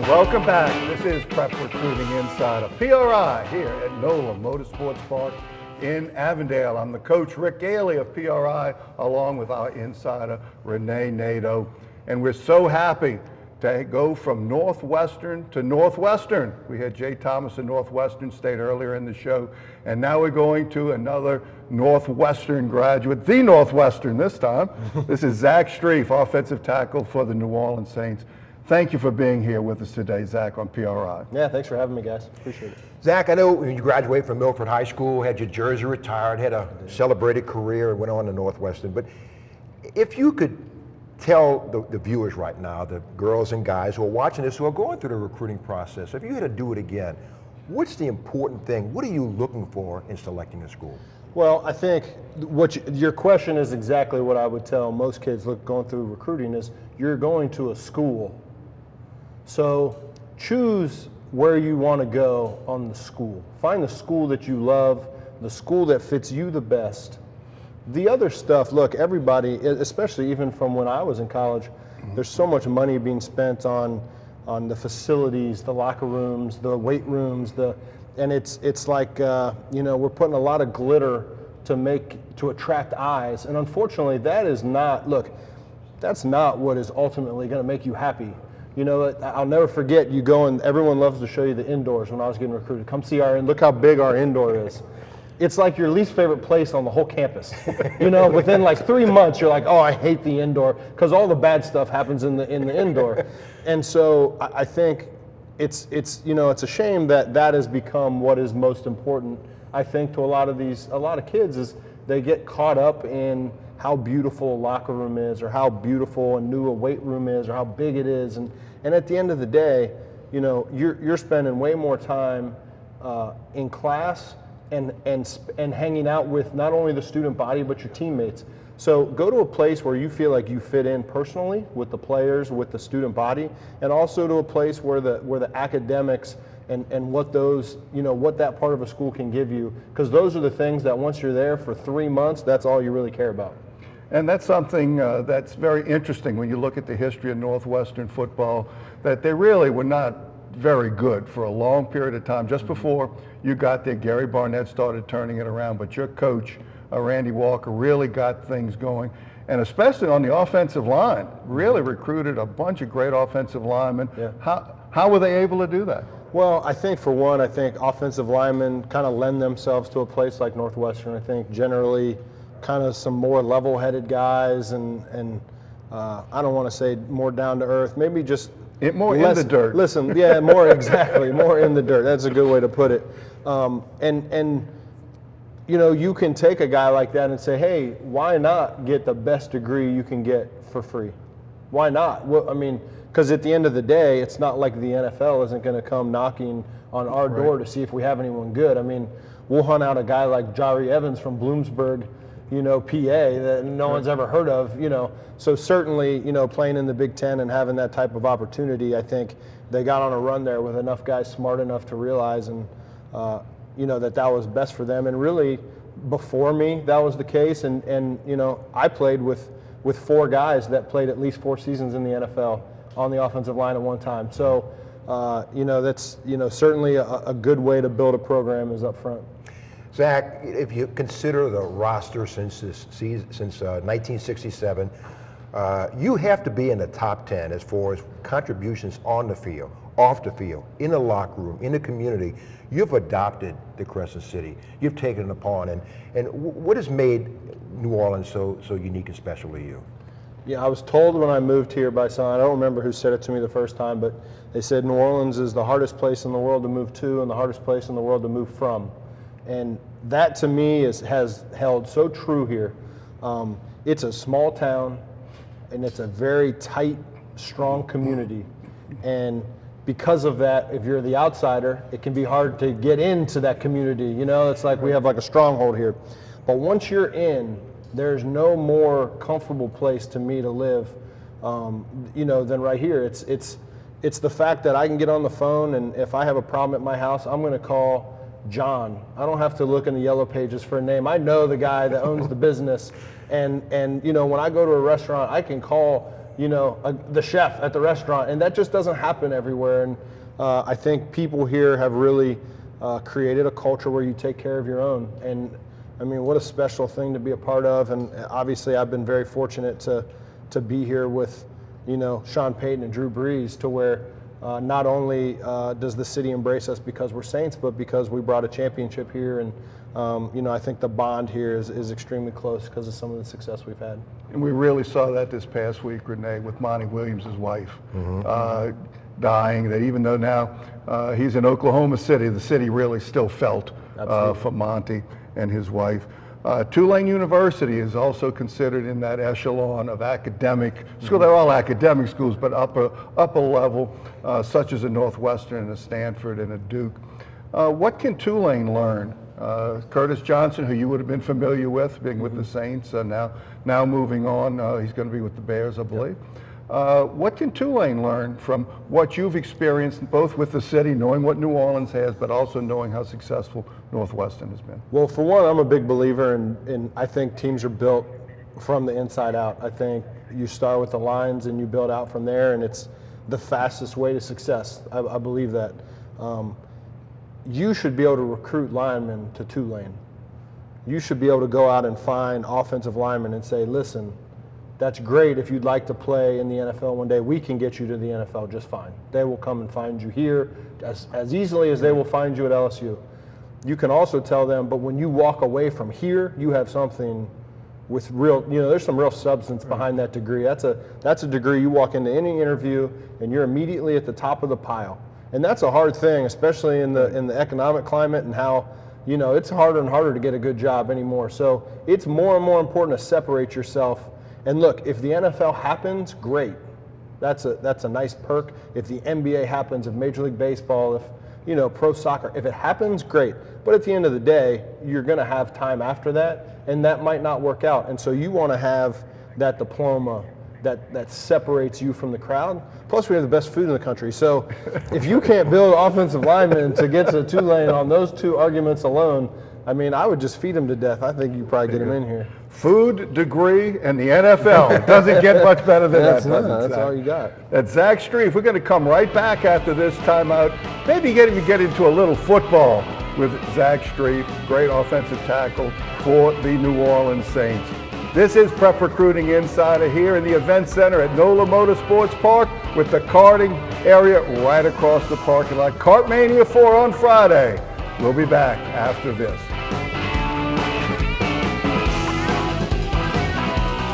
Welcome back. This is Prep Recruiting Insider, PRI, here at NOLA Motorsports Park in Avondale. I'm the coach, Rick Gailey of PRI, along with our insider, Renee Nadeau. And we're so happy to go from Northwestern to Northwestern. We had Jay Thomas at Northwestern State earlier in the show, and now we're going to another Northwestern graduate, the Northwestern this time. This is Zach Strief, offensive tackle for the New Orleans Saints. Thank you for being here with us today, Zach, on PRI. Yeah, thanks for having me, guys. Appreciate it. Zach, I know when you graduated from Milford High School, had your jersey retired, had a celebrated career, and went on to Northwestern. But if you could tell the viewers right now, the girls and guys who are watching this, who are going through the recruiting process, if you had to do it again, what's the important thing? What are you looking for in selecting a school? Well, I think your question is exactly what I would tell most kids going through recruiting is you're going to a school. So choose where you want to go on the school. Find the school that you love, the school that fits you the best. The other stuff, look, everybody, especially even from when I was in college, there's so much money being spent on the facilities, the locker rooms, the weight rooms, and it's like we're putting a lot of glitter to attract eyes, and unfortunately that's not what is ultimately going to make you happy. You know, I'll never forget you going, everyone loves to show you the indoors when I was getting recruited. Come see look how big our indoor is. It's like your least favorite place on the whole campus. You know, within like 3 months, you're like, oh, I hate the indoor, because all the bad stuff happens in the indoor. And so I think it's a shame that has become what is most important, I think, to a lot of kids is they get caught up in how beautiful a locker room is, or how beautiful a new weight room is, or how big it is, and at the end of the day, you know, you're spending way more time in class and hanging out with not only the student body but your teammates. So go to a place where you feel like you fit in personally with the players, with the student body, and also to a place where the academics and what that part of a school can give you, because those are the things that once you're there for 3 months, that's all you really care about. And that's something that's very interesting when you look at the history of Northwestern football, that they really were not very good for a long period of time. Just before you got there, Gary Barnett started turning it around, but your coach, Randy Walker, really got things going. And especially on the offensive line, really recruited a bunch of great offensive linemen. Yeah. How were they able to do that? Well, I think for one, offensive linemen kind of lend themselves to a place like Northwestern. I think generally kind of some more level-headed guys and I don't want to say more down to earth, maybe just more in the dirt. Listen, yeah, more exactly, more in the dirt. That's a good way to put it. And you know, you can take a guy like that and say, hey, why not get the best degree you can get for free? Why not? Well, I mean, because at the end of the day, it's not like the NFL isn't going to come knocking on our door to see if we have anyone good. I mean, we'll hunt out a guy like Jari Evans from Bloomsburg, you know, PA, that no one's ever heard of, you know. So certainly, you know, playing in the Big Ten and having that type of opportunity, I think they got on a run there with enough guys smart enough to realize and, you know, that was best for them. And really, before me, that was the case. And you know, I played with 4 guys that played at least 4 seasons in the NFL on the offensive line at one time. So, you know, that's, you know, certainly a good way to build a program is up front. Zach, if you consider the roster since 1967, you have to be in the top 10 as far as contributions on the field, off the field, in the locker room, in the community. You've adopted the Crescent City. You've taken it upon. And what has made New Orleans so unique and special to you? Yeah, I was told when I moved here by someone, I don't remember who said it to me the first time, but they said New Orleans is the hardest place in the world to move to and the hardest place in the world to move from. And that to me has held so true here. It's a small town and it's a very tight, strong community. And because of that, if you're the outsider, it can be hard to get into that community. You know, it's like we have like a stronghold here. But once you're in, there's no more comfortable place to me to live, you know, than right here. It's the fact that I can get on the phone, and if I have a problem at my house, I'm going to call John. I don't have to look in the yellow pages for a name. I know the guy that owns the business, and you know, when I go to a restaurant, I can call, the chef at the restaurant, and that just doesn't happen everywhere. And I think people here have really created a culture where you take care of your own. And I mean, what a special thing to be a part of. And obviously, I've been very fortunate to be here with, Sean Payton and Drew Brees, to where not only does the city embrace us because we're Saints, but because we brought a championship here. And I think the bond here is extremely close because of some of the success we've had. And we really saw that this past week, Renee, with Monty Williams' wife dying, that even though now he's in Oklahoma City, the city really still felt for Monty and his wife. Tulane University is also considered in that echelon of academic school. They're all academic schools, but upper level, such as a Northwestern and a Stanford and a Duke. What can Tulane learn? Curtis Johnson, who you would have been familiar with, being with the Saints, now moving on. He's going to be with the Bears, I believe. What can Tulane learn from what you've experienced, both with the city, knowing what New Orleans has, but also knowing how successful Northwestern has been? Well, for one, I'm a big believer in I think teams are built from the inside out. I think you start with the lines and you build out from there, and it's the fastest way to success. I believe that. You should be able to recruit linemen to Tulane. You should be able to go out and find offensive linemen and say, listen, that's great if you'd like to play in the NFL one day. We can get you to the NFL just fine. They will come and find you here as easily as they will find you at LSU. You can also tell them, but when you walk away from here, you have something with real, there's some real substance behind that degree. That's a degree you walk into any interview and you're immediately at the top of the pile. And that's a hard thing, especially in the economic climate and how, it's harder and harder to get a good job anymore. So it's more and more important to separate yourself. And look, if the NFL happens, great. That's a nice perk. If the NBA happens, if Major League Baseball, if pro soccer, if it happens, great. But at the end of the day, you're going to have time after that, and that might not work out. And so you want to have that diploma that separates you from the crowd. Plus, we have the best food in the country. So if you can't build offensive linemen to get to Tulane on those two arguments alone, I mean, I would just feed them to death. I think you probably get them in here. Food, degree, and the NFL. It doesn't get much better than that, does it, That's all you got. That's Zach Strief. We're going to come right back after this timeout. Maybe get into a little football with Zach Strief, great offensive tackle for the New Orleans Saints. This is Prep Recruiting Insider here in the Event Center at NOLA Motorsports Park with the karting area right across the parking lot. Kart Mania 4 on Friday. We'll be back after this.